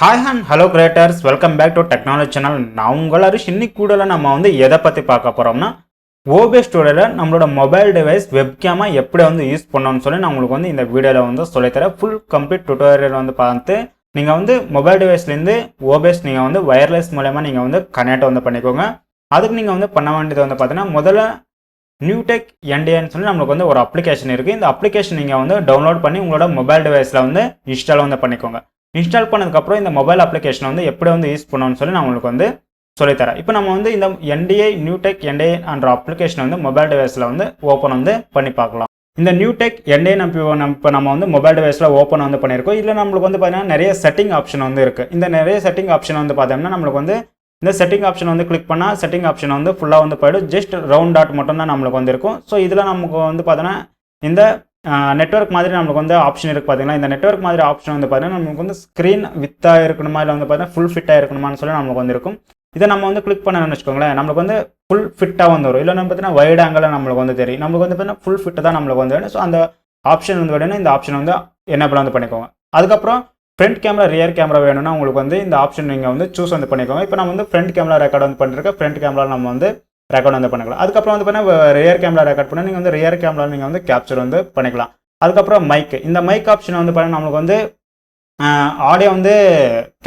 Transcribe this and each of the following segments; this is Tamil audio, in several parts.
Hi and hello creators, welcome back to Technology channel. நான் உங்கள் அரிஷ் இன்னைக்கு கூட நம்ம எதை பற்றி பார்க்க போகிறோம்னா OBS Studio நம்மளோட மொபைல் டிவைஸ் வெப்கேமை எப்படி யூஸ் பண்ணணும்னு சொல்லி நான் உங்களுக்கு இந்த வீடியோவில் சொல்லித்தரேன். ஃபுல் கம்ப்ளீட் டுட்டோரியல் பார்த்து நீங்கள் மொபைல் டிவைஸ்லேருந்து OBS நீங்கள் வயர்லெஸ் மூலமாக நீங்கள் கனெக்ட் பண்ணிக்கோங்க. அதுக்கு நீங்கள் பண்ண வேண்டியது பார்த்தீங்கன்னா முதல்ல newtek NDI சொல்லி நம்மளுக்கு ஒரு அப்ளிகேஷன் இருக்குது. இந்த அப்ளிகேஷன் நீங்கள் டவுன்லோட் பண்ணி உங்களோட மொபைல் டிவைஸில் இன்ஸ்டால் பண்ணிக்கோங்க. இன்ஸ்டால் பண்ணதுக்கப்புறம் இந்த மொபைல் அப்ளிகேஷன் எப்படி யூஸ் பண்ணணும்னு சொல்லி நான் உங்களுக்கு சொல்லித்தரேன். இப்போ நம்ம இந்த NDI newtek NDI என்ற அப்ளிகேஷன் மொபைல் டிவைஸில் ஓப்பன் பண்ணி பார்க்கலாம். இந்த newtek NDI இப்போ நம்ம மொபைல் டிவைஸில் ஓப்பன் பண்ணியிருக்கோம். இதில் நம்மளுக்கு பார்த்தீங்கன்னா நிறைய செட்டிங் ஆப்ஷன் இருக்குது. இந்த நிறைய செட்டிங் ஆப்ஷன் பார்த்தோம்னா நம்மளுக்கு இந்த செட்டிங் ஆப்ஷன் கிளிக் பண்ணால் செட்டிங் ஆப்ஷன் ஃபுல்லாக போயிடும். ஜஸ்ட் ரவுண்ட் டாட் மட்டும் தான் நம்மளுக்கு இருக்கும். ஸோ இதில் நமக்கு பார்த்தோன்னா இந்த நெட்வொர்க் மாதிரி நமக்கு ஆப்ஷன் இருக்குது. பார்த்தீங்கன்னா இந்த நெட்வொர்க் மாதிரி ஆப்ஷன் பார்த்தீங்கன்னா நமக்கு ஸ்க்ரீன் வித்தாக இருக்கணுமா இல்லை பார்த்தீங்கன்னா ஃபுல் ஃபிட்டாக இருக்கணுமான்னு சொல்லி நமக்கு இருக்கும். இதை நம்ம கிளிக் பண்ணணும்னு வச்சுக்கோங்களேன், நம்மளுக்கு ஃபுல் ஃபிட்டாக வரும். இல்லை நம்ம பார்த்தீங்கன்னா வைட் ஆங்கிள் நம்மளுக்கு தெரியும். நம்மளுக்கு பார்த்தீங்கன்னா ஃபுல் ஃபிட்டு தான் நம்மளுக்கு வேணும். ஸோ அந்த ஆப்ஷன் வேணும்னா இந்த ஆப்ஷன் என்னபிள் பண்ணிக்கோங்க. அதுக்கப்புறம் ஃப்ரண்ட் கேமரா ரியர் கேமரா வேணும்னா உங்களுக்கு இந்த ஆப்ஷன் நீங்கள் சூஸ் பண்ணிக்கோங்க. இப்போ நம்ம ஃப்ரண்ட் கேமரா ரெக்கார்ட் பண்ணிருக்கேன். ஃப்ரண்ட் கேமரா நம்ம ரெக்கார்ட் பண்ணிக்கலாம். அதுக்கப்புறம் பார்த்தீங்கன்னா ரியர் கேமரா ரெக்கார்ட் பண்ணால் நீங்கள் ரியர் கேமரா நீங்கள் கேப்சர் பண்ணிக்கலாம். அதுக்கப்புறம் மைக், இந்த மைக் ஆப்ஷன் பார்த்தீங்கன்னா நம்மளுக்கு ஆடியோ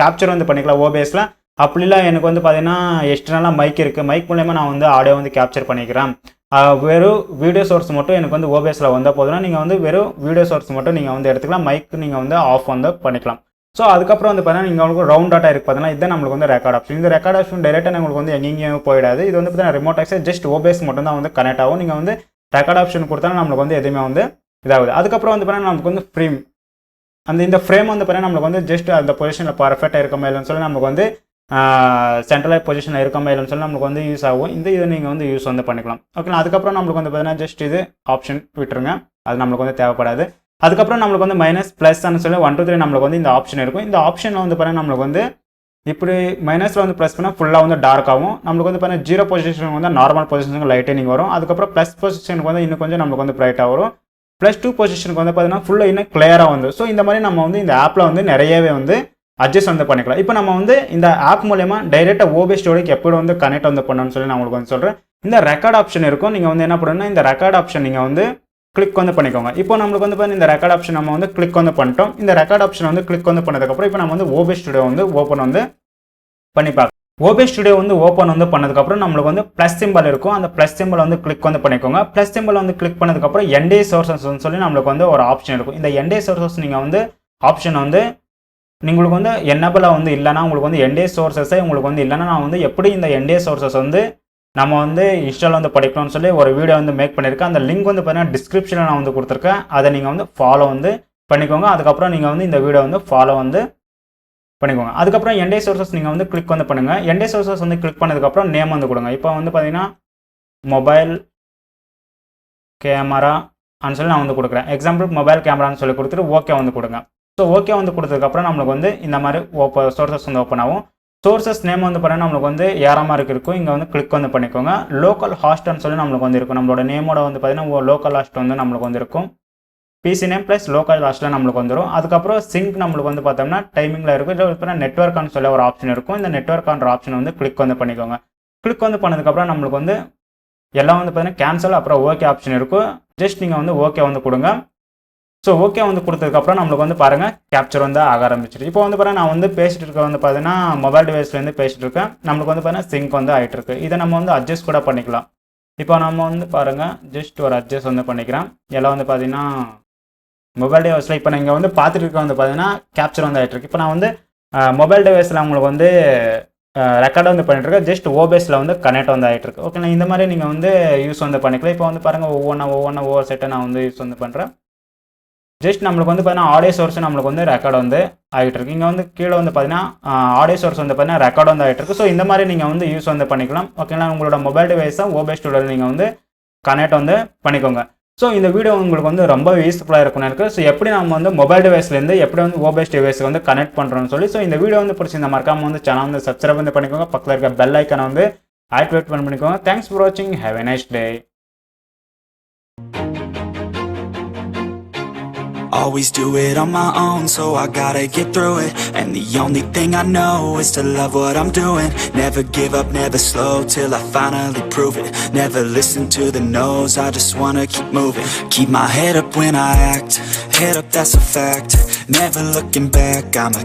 கேப்சர் பண்ணிக்கலாம் OBSல. அப்படி இல்லை எனக்கு பார்த்தீங்கன்னா எக்ஸ்டர்னலாக மைக் இருக்குது, மைக் மூலயமா நான் ஆடியோ கேப்சர் பண்ணிக்கிறேன், வெறும் வீடியோ சோர்ஸ் மட்டும் எனக்கு OBSல போதுன்னா நீங்கள் வெறும் வீடியோ சோர்ஸ் மட்டும் நீங்கள் எடுத்துக்கலாம். மைக் நீங்கள் ஆஃப் பண்ணிக்கலாம். ஸோ அதுக்கப்புறம் பார்த்தீங்கன்னா நீங்கள் உங்களுக்கு ரவுண்ட் டாட்டா இருக்குது பார்த்தீங்கன்னா இதுதான் நம்மளுக்கு ரெக்கார்ட் ஆப்ஷன். இந்த ரெக்கார்ட் ஆப்ஷன் டைரெக்டாக உங்களுக்கு எங்கேயும் போயிடாது. இது பார்த்தீங்கன்னா ரிமோட் ஆக்சஸ் ஜஸ்ட் OBS மட்டும் தான் கனெக்ட் ஆகும். நீங்கள் ரெக்கார்ட் ஆப்ஷன் கொடுத்தாலும் நம்மளுக்கு எதுவுமே இதாகுது. அதுக்கப்புறம் பார்த்தீங்கன்னா நமக்கு ஃப்ரேம், இந்த ஃப்ரேம் பார்த்தீங்கன்னா நம்மளுக்கு ஜஸ்ட் அந்த பொசிஷனில் பர்ஃபெக்டாக இருக்க இல்லைன்னு சொல்லி நமக்கு சென்ட்ரலைஸ் பொசிஷனில் இருக்க இல்லைன்னு சொல்லி நமக்கு யூஸ் ஆகும். இது நீங்கள் யூஸ் பண்ணிக்கலாம். ஓகேங்களா. அதுக்கப்புறம் நம்மளுக்கு பார்த்தீங்கன்னா ஜஸ்ட் இது ஆப்ஷன் விட்டுருங்க, அது நம்மளுக்கு தேவைப்படாது. அதுக்கப்புறம் நம்மளுக்கு மைனஸ் ப்ளஸ்ன்னு சொல்லி 1 2 3 நம்மளுக்கு இந்த ஆப்ஷன் இருக்கும். இந்த ஆப்ஷனில் பார்த்தீங்கன்னா நம்மளுக்கு இப்படி மைனஸில் ப்ளஸ் பண்ணால் ஃபுல்லாக டார்க் ஆகும். நம்மளுக்கு பார்த்தீங்கன்னா 0 பொசிஷனுக்கு நார்மல் பொசிஷனுக்கு லைட்டிங் வரும். அதுக்கப்புறம் ப்ளஸ் பொசிஷனுக்கு இன்னும் கொஞ்சம் நம்மளுக்கு பிரைட்டாக வரும். +2 பொசிஷனுக்கு பார்த்தீங்கன்னா ஃபுல்லாக இன்னும் கிளியராக ஸோ இந்த மாதிரி நம்ம இந்த ஆப்பில் நிறையவே அட்ஜஸ்ட் பண்ணிக்கலாம். இப்போ நம்ம இந்த ஆப் மூலமா டைரெக்டாக OBS ஸ்டுடியோக்கு எப்படி கனெக்ட் பண்ணணும்னு சொல்லி நான் உங்களுக்கு சொல்கிறேன். இந்த ரெக்கார்ட் ஆப்ஷன் இருக்கும். நீங்கள் என்ன பண்ணணும்னா இந்த ரெக்கார்ட் ஆப்ஷன் நீங்கள் கிளிக் பண்ணிக்கோங்க. இப்போ நம்மளுக்கு பார்த்தீங்கன்னா இந்த ரெக்கார்ட் ஆப்ஷன் நம்ம கிளிக் பண்ணிட்டோம். இந்த ரெக்கார்ட் ஆப்ஷன் கிளிக் பண்ணதுக்கப்புறம் இப்போ நம்ம OBS ஸ்டுடியோ ஓப்பன் பண்ணி பார்க்கலாம். OBS ஸ்டுடியோ ஓப்பன் பண்ணதுக்கப்புறம் நம்மளுக்கு ப்ளஸ் சிம்பிள் இருக்கும். அந்த ப்ளஸ் சிம்பிள் கிளிக் பண்ணிக்கோங்க. ப்ளஸ் சிம்பிள் கிளிக் பண்ணதுக்கப்புறம் NDI Sources சொல்லி நம்மளுக்கு ஒரு ஆப்ஷன் இருக்கும். இந்த NDI Sources நீங்கள் ஆப்ஷன் உங்களுக்கு என்னபிளாக இல்லைனா உங்களுக்கு NDI Sources உங்களுக்கு இல்லைனா நான் எப்படி இந்த NDI Sources நம்ம இன்ஸ்டால் படிக்கணும்னு சொல்லி ஒரு வீடியோ மேக் பண்ணியிருக்கேன். அந்த லிங்க் பார்த்தீங்கன்னா டிஸ்கிரிப்ஷனில் நான் கொடுத்துருக்கேன். அதை நீங்கள் ஃபாலோ பண்ணிக்கோங்க. அதுக்கப்புறம் நீங்கள் இந்த வீடியோ ஃபாலோ பண்ணிக்கோங்க. அதுக்கப்புறம் NDI Sources நீங்கள் கிளிக் பண்ணுங்கள். NDI Sources கிளிக் பண்ணதுக்கப்புறம் நேம் கொடுங்க. இப்போ பார்த்தீங்கன்னா மொபைல் கேமரான்னு சொல்லி நான் கொடுக்குறேன். எக்ஸாம்பிள் மொபைல் கேமரான்னு சொல்லி கொடுத்துட்டு ஓகே கொடுங்க. ஸோ ஓகே கொடுத்ததுக்கப்புறம் நம்மளுக்கு இந்த மாதிரி சோர்சஸ் ஓப்பன் ஆகும். சோர்சஸ் நேம் பார்த்தீங்கன்னா நம்மளுக்கு ஏறாமல் இருக்கும். இங்கே கிளிக் பண்ணிக்கோங்க. லோக்கல் ஹாஸ்ட்னு சொல்லி நம்மளுக்கு இருக்கும். நம்மளோட நேமோட பார்த்தீங்கன்னா லோக்கல் ஹாஸ்ட் நம்மளுக்கு இருக்கும். பிசி நேம் ப்ளஸ் லோக்கல் ஹாஸ்ட்டில் நம்மளுக்கு வந்துடும். அதுக்கப்புறம் சிங்க் நம்மளுக்கு பார்த்தோம்னா டைமிங்கில் இருக்கும். இல்லை இப்போ நெட்வொர்க்னு சொல்லி ஒரு ஆப்ஷன் இருக்கும். இந்த நெட்வொர்க்ன்ற ஆப்ஷன் கிளிக் பண்ணிக்கோங்க. கிளிக் பண்ணதுக்கப்புறம் நம்மளுக்கு எல்லாம் பார்த்தீங்கன்னா கேன்சல் அப்புறம் ஓகே ஆப்ஷன் இருக்கும். ஜஸ்ட் நீங்கள் ஓகே கொடுங்க. ஸோ ஓகே கொடுத்ததுக்கப்புறம் நம்மளுக்கு பாருங்கள் கேப்சர் ஆக ஆரம்பிச்சிருக்கு. இப்போ பாருங்கள் நான் பேசிட்டு இருக்க பார்த்தீங்கன்னா மொபைல் டிவைஸ்லேருந்து பேசிட்டு இருக்கேன். நம்மளுக்கு பார்த்தீங்கன்னா சிங்க் ஆகிட்டு இருக்கு. இதை நம்ம அட்ஜஸ்ட் கூட பண்ணிக்கலாம். இப்போ நம்ம பாருங்கள் ஜஸ்ட் ஒரு அட்ஜஸ்ட் பண்ணிக்கிறேன். எல்லாம் பார்த்தீங்கன்னா மொபைல் டிவைஸில் இப்போ நீங்கள் பார்த்துட்டு இருக்க பார்த்தீங்கன்னா கேப்சர் ஆகிட்டு இருக்கு. இப்போ நான் மொபைல் டிவைஸில் உங்களுக்கு ரெக்கார்ட் பண்ணிட்டு இருக்கேன். ஜஸ்ட் OBSல கனெக்ட் ஆகிட்டு இருக்கு. ஓகே, இந்த மாதிரி நீங்கள் யூஸ் பண்ணிக்கலாம். இப்போ பாருங்கள் ஒவ்வொரு செட்டை நான் யூஸ் பண்ணுறேன். ஜஸ்ட் நம்மளுக்கு பார்த்தீங்கன்னா ஆடியோ சோர்ஸ் நம்மளுக்கு ரெக்கார்ட் ஆகிட்டு இருக்கு. இங்கே கீழே பார்த்தீங்கன்னா ஆடியோ சோர்ஸ் பார்த்தீங்கன்னா ரெக்கார்ட் ஆகிட்டு இருக்கு. ஸோ இந்த மாதிரி நீங்கள் யூஸ் பண்ணிக்கலாம். ஓகேங்களா. உங்களோட மொபைல் டிவைஸை OBS ஸ்டுடியோவில் நீங்கள் கனெக்ட் பண்ணிக்கோங்க. ஸோ இந்த வீடியோ உங்களுக்கு ரொம்ப யூஸ்ஃபுல்லாக இருக்கும்னு இருக்குது. ஸோ எப்படி நம்ம மொபைல் டிவைஸ்லேருந்து எப்படி OBS டிவைஸை கனெக்ட் பண்ணுறோம்னு சொல்லி. ஸோ இந்த வீடியோ பிடிச்சிருந்த மறக்காம சேனல் சப்ஸ்கிரைப் பண்ணிக்கோங்க. பக்கத்தில் இருக்க பெல் ஐக்கனை ஆக்டிவேட் பண்ணிக்கோங்க. தேங்க்ஸ் ஃபார் வாட்சிங். Have a nice day. always do it on my own, so I gotta get through it. And the only thing I know is to love what I'm doing. Never give up, never slow, till I finally prove it. Never listen to the no's, I just wanna keep moving. Keep my head up when I act, head up, that's a fact. Never looking back, I'ma